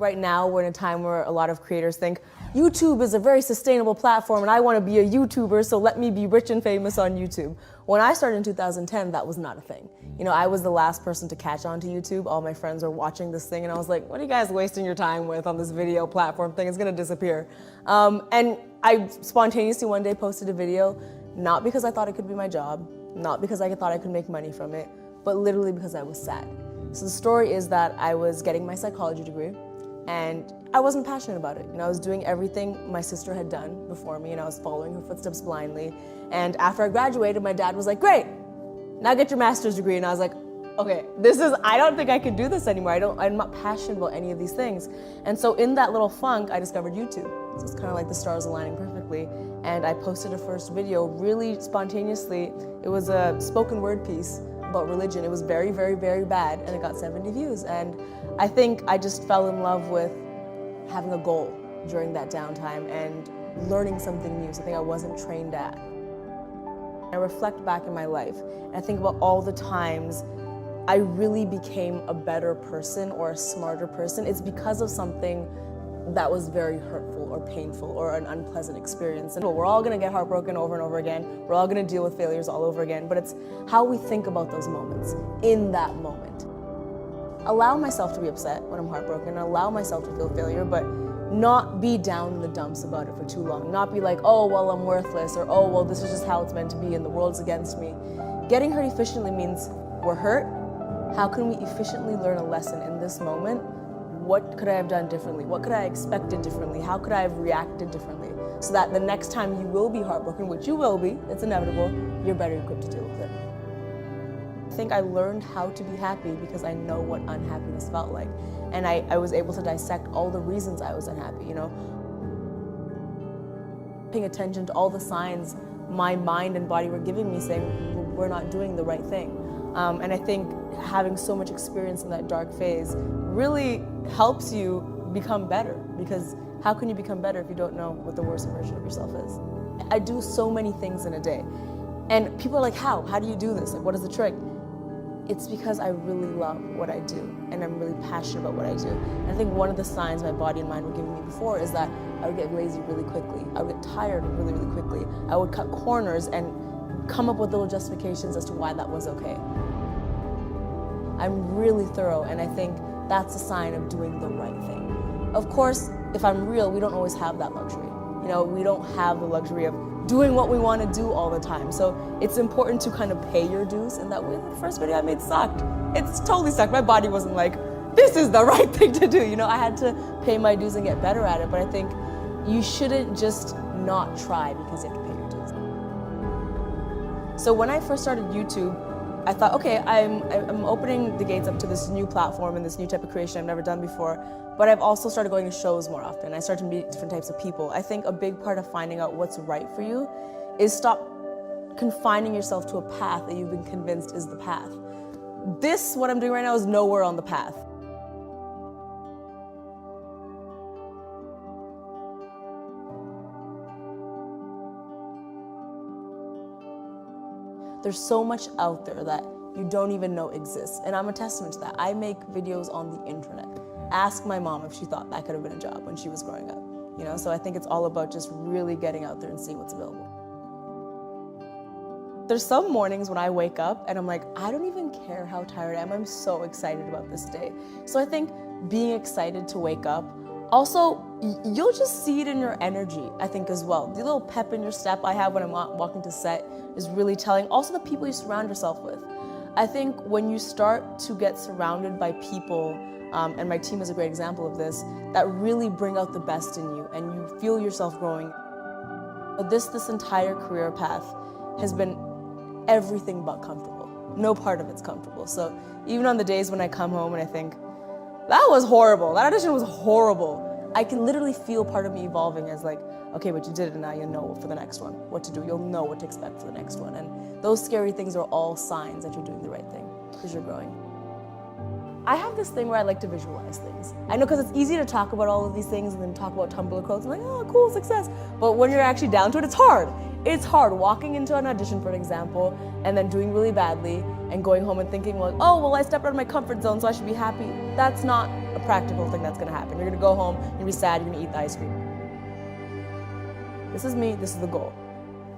Right now, we're in a time where a lot of creators think YouTube is a very sustainable platform and I want to be a YouTuber, so let me be rich and famous on YouTube. When I started in 2010, that was not a thing. You know, I was the last person to catch on to YouTube. All my friends were watching this thing and I was like, what are you guys wasting your time with on this video platform thing? It's gonna disappear. And I spontaneously one day posted a video, not because I thought it could be my job, not because I thought I could make money from it, but literally because I was sad. So the story is that I was getting my psychology degree and I wasn't passionate about it. You know, I was doing everything my sister had done before me and I was following her footsteps blindly. And after I graduated, my dad was like, great, now get your master's degree. And I was like, okay, I don't think I can do this anymore. I'm not passionate about any of these things. And so in that little funk, I discovered YouTube. So it's kind of like the stars aligning perfectly. And I posted a first video really spontaneously. It was a spoken word piece about religion. It was very, very, very bad and it got 70 views. And I think I just fell in love with having a goal during that downtime and learning something new, something I wasn't trained at. I reflect back in my life and I think about all the times I really became a better person or a smarter person. It's because of something that was very hurtful or painful or an unpleasant experience. And we're all gonna get heartbroken over and over again. We're all gonna deal with failures all over again, but it's how we think about those moments in that moment. Allow myself to be upset when I'm heartbroken, allow myself to feel failure, but not be down in the dumps about it for too long. Not be like, oh, well, I'm worthless, or oh, well, this is just how it's meant to be and the world's against me. Getting hurt efficiently means we're hurt. How can we efficiently learn a lesson in this moment? What could I have done differently? What could I have expected differently? How could I have reacted differently? So that the next time you will be heartbroken, which you will be, it's inevitable, you're better equipped to deal with it. I think I learned how to be happy because I know what unhappiness felt like. And I was able to dissect all the reasons I was unhappy, you know? Paying attention to all the signs my mind and body were giving me saying, we're not doing the right thing. And I think having so much experience in that dark phase really helps you become better, because how can you become better if you don't know what the worst version of yourself is? I do so many things in a day. And people are like, how? How do you do this? Like, what is the trick? It's because I really love what I do and I'm really passionate about what I do. And I think one of the signs my body and mind were giving me before is that I would get lazy really quickly. I would get tired really, really quickly. I would cut corners and come up with little justifications as to why that was okay. I'm really thorough, and I think that's a sign of doing the right thing. Of course, if I'm real, we don't always have that luxury. You know, we don't have the luxury of doing what we want to do all the time. So it's important to kind of pay your dues in that way. The first video I made sucked. It's totally sucked. My body wasn't like, this is the right thing to do. You know, I had to pay my dues and get better at it. But I think you shouldn't just not try because you have to pay your dues. So when I first started YouTube, I thought, okay, I'm opening the gates up to this new platform and this new type of creation I've never done before, but I've also started going to shows more often. I started to meet different types of people. I think a big part of finding out what's right for you is stop confining yourself to a path that you've been convinced is the path. What I'm doing right now is nowhere on the path. There's so much out there that you don't even know exists, and I'm a testament to that. I make videos on the internet. Ask my mom if she thought that could have been a job when she was growing up. You know, so I think it's all about just really getting out there and seeing what's available. There's some mornings when I wake up and I'm like, I don't even care how tired I am. I'm so excited about this day. So I think being excited to wake up, also, you'll just see it in your energy, I think, as well. The little pep in your step I have when I'm walking to set is really telling. Also, the people you surround yourself with. I think when you start to get surrounded by people, and my team is a great example of this, that really bring out the best in you and you feel yourself growing. This entire career path has been everything but comfortable. No part of it's comfortable. So even on the days when I come home and I think, that was horrible, that audition was horrible, I can literally feel part of me evolving as like, okay, but you did it and now you know for the next one what to do. You'll know what to expect for the next one. And those scary things are all signs that you're doing the right thing because you're growing. I have this thing where I like to visualize things. I know, because it's easy to talk about all of these things and then talk about Tumblr quotes and like, oh, cool, success. But when you're actually down to it, it's hard. It's hard walking into an audition, for example, and then doing really badly and going home and thinking, like, oh, well, I stepped out of my comfort zone, so I should be happy. That's not a practical thing that's gonna happen. You're gonna go home, you're gonna be sad, you're gonna eat the ice cream. This is me, this is the goal.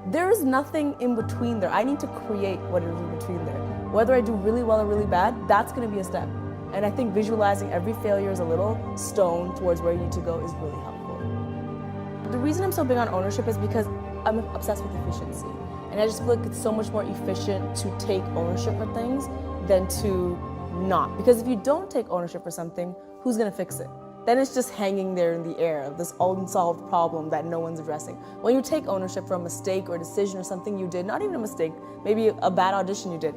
There is nothing in between there. I need to create what is in between there. Whether I do really well or really bad, that's gonna be a step. And I think visualizing every failure as a little stone towards where you need to go is really helpful. The reason I'm so big on ownership is because I'm obsessed with efficiency. And I just feel like it's so much more efficient to take ownership for things than to not. Because if you don't take ownership for something, who's gonna fix it? Then it's just hanging there in the air of this unsolved problem that no one's addressing. When you take ownership for a mistake or a decision or something you did, not even a mistake, maybe a bad audition you did,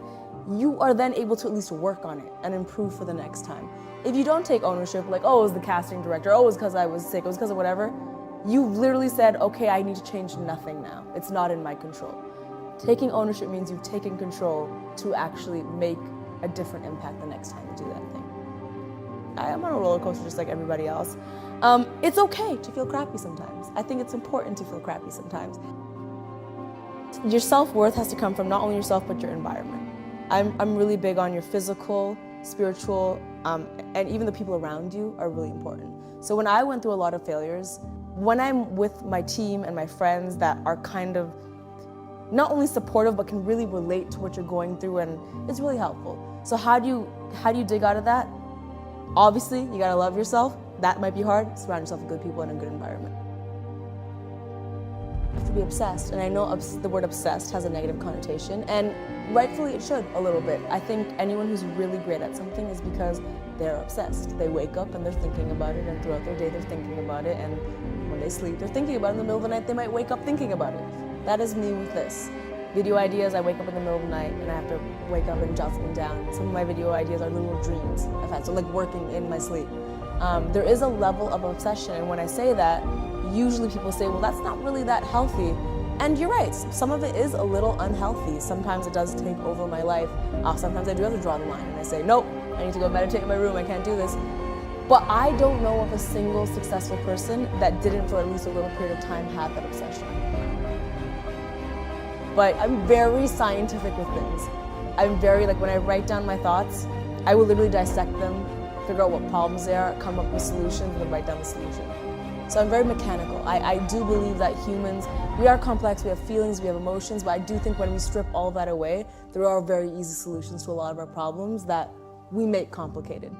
you are then able to at least work on it and improve for the next time. If you don't take ownership, like, oh, it was the casting director, oh, it was because I was sick, it was because of whatever, you've literally said, okay, I need to change nothing now. It's not in my control. Taking ownership means you've taken control to actually make a different impact the next time you do that thing. I am on a roller coaster just like everybody else. It's okay to feel crappy sometimes. I think it's important to feel crappy sometimes. Your self-worth has to come from not only yourself, but your environment. I'm really big on your physical, spiritual, and even the people around you are really important. So when I went through a lot of failures, when I'm with my team and my friends that are kind of not only supportive, but can really relate to what you're going through, and it's really helpful. So how do you dig out of that? Obviously, you gotta love yourself. That might be hard. Surround yourself with good people and a good environment. You have to be obsessed, and I know the word obsessed has a negative connotation, and rightfully it should a little bit. I think anyone who's really great at something is because they're obsessed. They wake up and they're thinking about it, and throughout their day they're thinking about it, and when they sleep they're thinking about it. In the middle of the night they might wake up thinking about it. That is me with this. Video ideas, I wake up in the middle of the night and I have to wake up and jot something down. Some of my video ideas are little dreams I've had, so like working in my sleep. There is a level of obsession, and when I say that, usually people say, well, that's not really that healthy. And you're right, some of it is a little unhealthy. Sometimes it does take over my life. Sometimes I do have to draw the line and I say, nope, I need to go meditate in my room, I can't do this. But I don't know of a single successful person that didn't for at least a little period of time have that obsession. But I'm very scientific with things. I'm very, like, when I write down my thoughts, I will literally dissect them, figure out what problems they are, come up with solutions, and then write down the solution. So I'm very mechanical. I do believe that humans, we are complex, we have feelings, we have emotions, but I do think when we strip all that away, there are very easy solutions to a lot of our problems that we make complicated.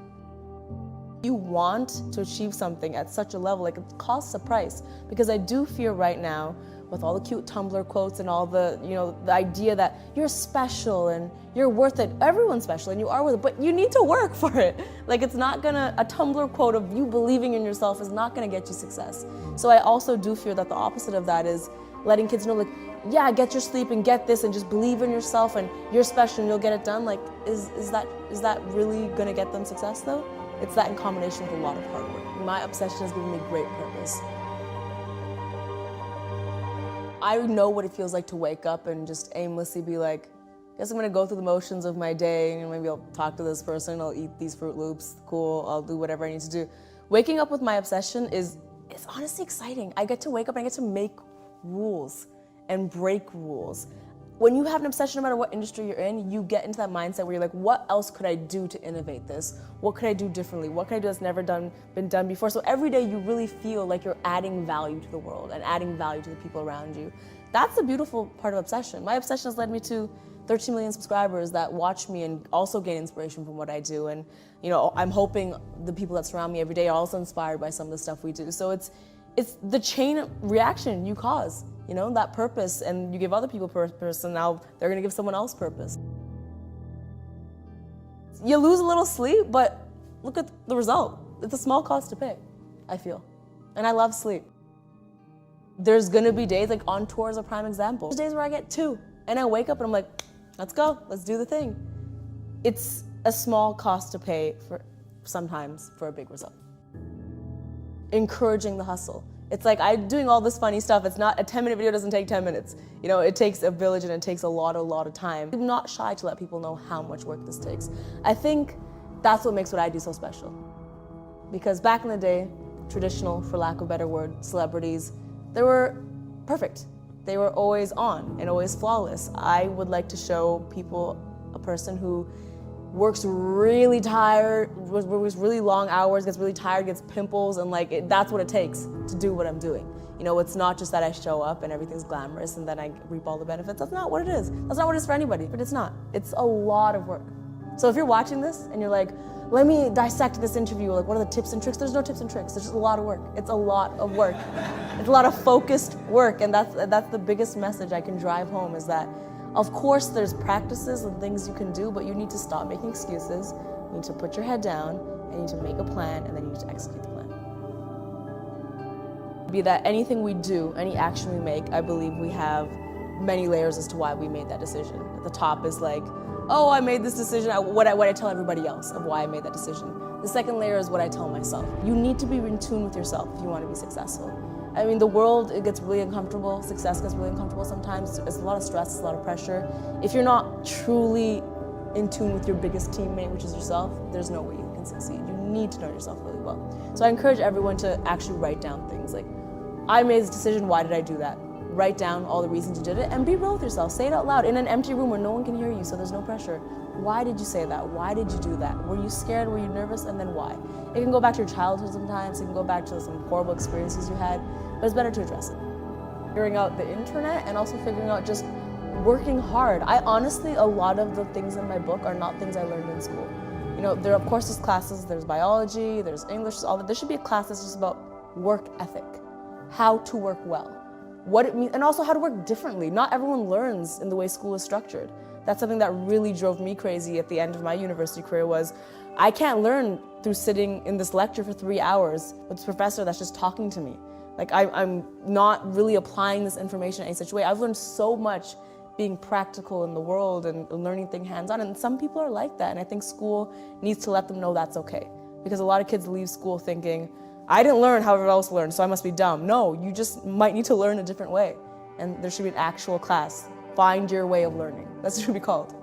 You want to achieve something at such a level, like, it costs a price, because I do fear right now, with all the cute Tumblr quotes and all the, the idea that you're special and you're worth it. Everyone's special and you are worth it, but you need to work for it. Like, it's not gonna, a Tumblr quote of you believing in yourself is not gonna get you success. So I also do fear that the opposite of that is letting kids know, like, yeah, get your sleep and get this and just believe in yourself and you're special and you'll get it done. Like, is that really gonna get them success though? It's that in combination with a lot of hard work. My obsession has given me great purpose. I know what it feels like to wake up and just aimlessly be like, guess I'm gonna go through the motions of my day and maybe I'll talk to this person, I'll eat these Fruit Loops, cool, I'll do whatever I need to do. Waking up with my obsession is honestly exciting. I get to wake up and I get to make rules and break rules. When you have an obsession, no matter what industry you're in, you get into that mindset where you're like, what else could I do to innovate this? What could I do differently? What could I do that's never been done before? So every day you really feel like you're adding value to the world and adding value to the people around you. That's the beautiful part of obsession. My obsession has led me to 13 million subscribers that watch me and also gain inspiration from what I do. And I'm hoping the people that surround me every day are also inspired by some of the stuff we do. So it's the chain reaction you cause. That purpose, and you give other people purpose, and now they're gonna give someone else purpose. You lose a little sleep, but look at the result. It's a small cost to pay, I feel. And I love sleep. There's gonna be days, like on tour is a prime example. There's days where I get 2, and I wake up and I'm like, let's go, let's do the thing. It's a small cost to pay sometimes for a big result. Encouraging the hustle. It's like I'm doing all this funny stuff. It's not, a 10-minute video doesn't take 10 minutes. It takes a village and it takes a lot of time. I'm not shy to let people know how much work this takes. I think that's what makes what I do so special. Because back in the day, traditional, for lack of a better word, celebrities, they were perfect. They were always on and always flawless. I would like to show people a person who works really tired, works really long hours, gets really tired, gets pimples, and like that's what it takes to do what I'm doing. You know, it's not just that I show up and everything's glamorous and then I reap all the benefits. That's not what it is. That's not what it is for anybody, but it's not. It's a lot of work. So if you're watching this and you're like, let me dissect this interview, like what are the tips and tricks? There's no tips and tricks, there's just a lot of work. It's a lot of work. It's a lot of focused work, and that's the biggest message I can drive home, is that of course there's practices and things you can do, but you need to stop making excuses, you need to put your head down, and you need to make a plan, and then you need to execute the plan. Be that anything we do, any action we make, I believe we have many layers as to why we made that decision. At the top is like, oh, I made this decision, what I tell everybody else of why I made that decision. The second layer is what I tell myself. You need to be in tune with yourself if you want to be successful. I mean, the world, it gets really uncomfortable. Success gets really uncomfortable sometimes. It's a lot of stress, it's a lot of pressure. If you're not truly in tune with your biggest teammate, which is yourself, there's no way you can succeed. You need to know yourself really well. So I encourage everyone to actually write down things like, I made this decision, why did I do that? Write down all the reasons you did it and be real with yourself. Say it out loud in an empty room where no one can hear you, so there's no pressure. Why did you say that? Why did you do that? Were you scared? Were you nervous? And then why? It can go back to your childhood sometimes. It can go back to some horrible experiences you had, but it's better to address it. Figuring out the internet and also figuring out just working hard. I honestly, a lot of the things in my book are not things I learned in school. You know, there of course there's classes, there's biology, there's English, all that. There should be a class that's just about work ethic, how to work well, what it means, and also how to work differently. Not everyone learns in the way school is structured. That's something that really drove me crazy at the end of my university career, was I can't learn through sitting in this lecture for 3 hours with this professor that's just talking to me. Like I'm not really applying this information in any such way. I've learned so much being practical in the world and learning things hands-on, and some people are like that, and I think school needs to let them know that's okay. Because a lot of kids leave school thinking, I didn't learn how everyone else learned, so I must be dumb. No, you just might need to learn a different way. And there should be an actual class. Find your way of learning. That's what it should be called.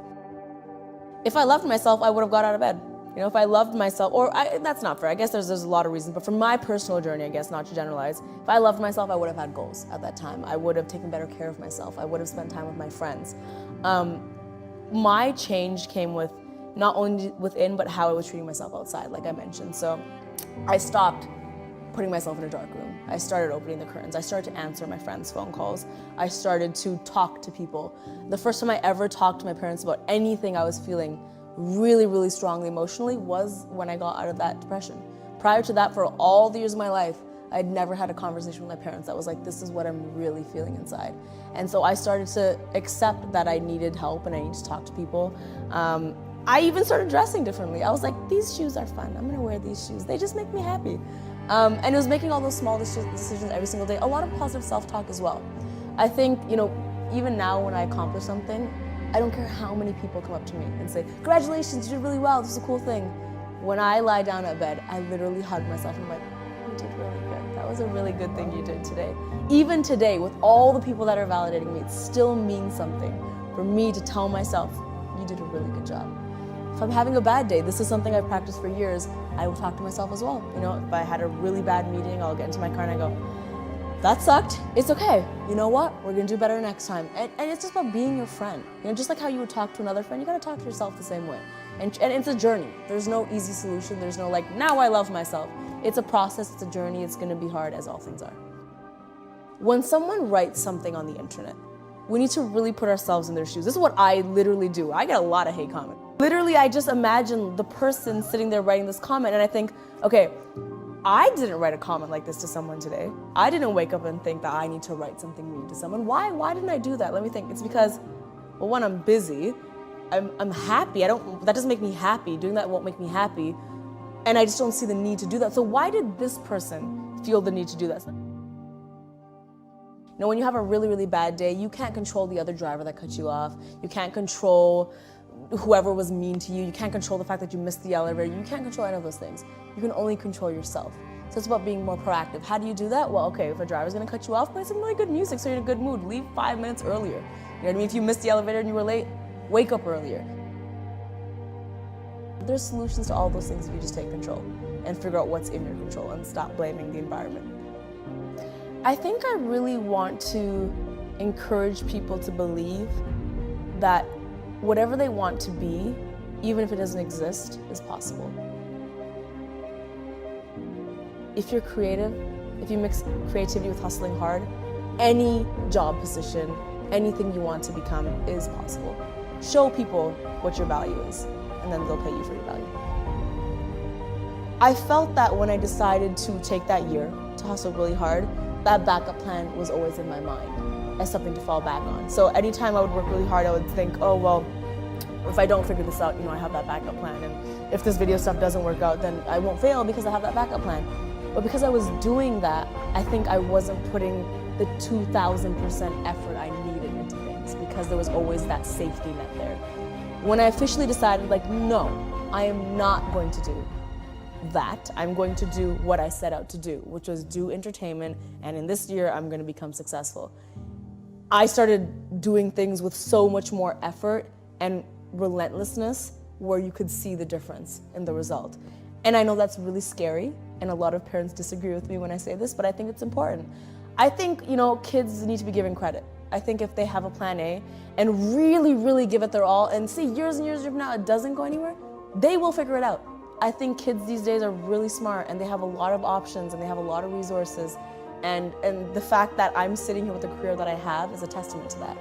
If I loved myself, I would have got out of bed. You know, if I loved myself, that's not fair. I guess there's a lot of reasons, but for my personal journey, I guess, not to generalize, if I loved myself, I would have had goals at that time. I would have taken better care of myself. I would have spent time with my friends. My change came with not only within, but how I was treating myself outside, like I mentioned. So I stopped putting myself in a dark room. I started opening the curtains. I started to answer my friends' phone calls. I started to talk to people. The first time I ever talked to my parents about anything I was feeling really, really strongly emotionally was when I got out of that depression. Prior to that, for all the years of my life, I'd never had a conversation with my parents that was like, this is what I'm really feeling inside. And so I started to accept that I needed help and I needed to talk to people. I even started dressing differently. I was like, these shoes are fun. I'm gonna wear these shoes. They just make me happy. And it was making all those small decisions every single day. A lot of positive self-talk as well. I think, you know, even now when I accomplish something, I don't care how many people come up to me and say, congratulations, you did really well, this is a cool thing. When I lie down at bed, I literally hug myself and I'm like, you did really good. That was a really good thing you did today. Even today, with all the people that are validating me, it still means something for me to tell myself, you did a really good job. If I'm having a bad day, this is something I've practiced for years, I will talk to myself as well. You know, if I had a really bad meeting, I'll get into my car and I go, that sucked, it's okay. You know what, we're gonna do better next time. And it's just about being your friend. You know, just like how you would talk to another friend, you gotta talk to yourself the same way. And it's a journey. There's no easy solution, there's no like, now I love myself. It's a process, it's a journey, it's gonna be hard as all things are. When someone writes something on the internet, we need to really put ourselves in their shoes. This is what I literally do. I get a lot of hate comments. Literally, I just imagine the person sitting there writing this comment and I think, okay, I didn't write a comment like this to someone today. I didn't wake up and think that I need to write something mean to someone. Why didn't I do that? Let me think. It's because, well, one, I'm busy. I'm happy. That doesn't make me happy. Doing that won't make me happy. And I just don't see the need to do that. So why did this person feel the need to do that? You know, when you have a really, really bad day, you can't control the other driver that cut you off. You can't control whoever was mean to you. You can't control the fact that you missed the elevator. You can't control any of those things. You can only control yourself. So it's about being more proactive. How do you do that? Well, okay, if a driver's gonna cut you off, play some really good music so you're in a good mood. Leave 5 minutes earlier. You know what I mean? If you missed the elevator and you were late, wake up earlier. There's solutions to all those things if you just take control and figure out what's in your control and stop blaming the environment. I think I really want to encourage people to believe that whatever they want to be, even if it doesn't exist, is possible. If you're creative, if you mix creativity with hustling hard, any job position, anything you want to become is possible. Show people what your value is, and then they'll pay you for your value. I felt that when I decided to take that year to hustle really hard, that backup plan was always in my mind as something to fall back on. So anytime I would work really hard, I would think, oh, well, if I don't figure this out, I have that backup plan. And if this video stuff doesn't work out, then I won't fail because I have that backup plan. But because I was doing that, I think I wasn't putting the 2,000% effort I needed into things because there was always that safety net there. When I officially decided, no, I am not going to do that. I'm going to do what I set out to do, which was do entertainment, and in this year, I'm going to become successful. I started doing things with so much more effort and relentlessness where you could see the difference in the result. And I know that's really scary, and a lot of parents disagree with me when I say this, but I think it's important. I think, kids need to be given credit. I think if they have a plan A and really, really give it their all and see years and years from now it doesn't go anywhere, they will figure it out. I think kids these days are really smart and they have a lot of options and they have a lot of resources. And the fact that I'm sitting here with the career that I have is a testament to that.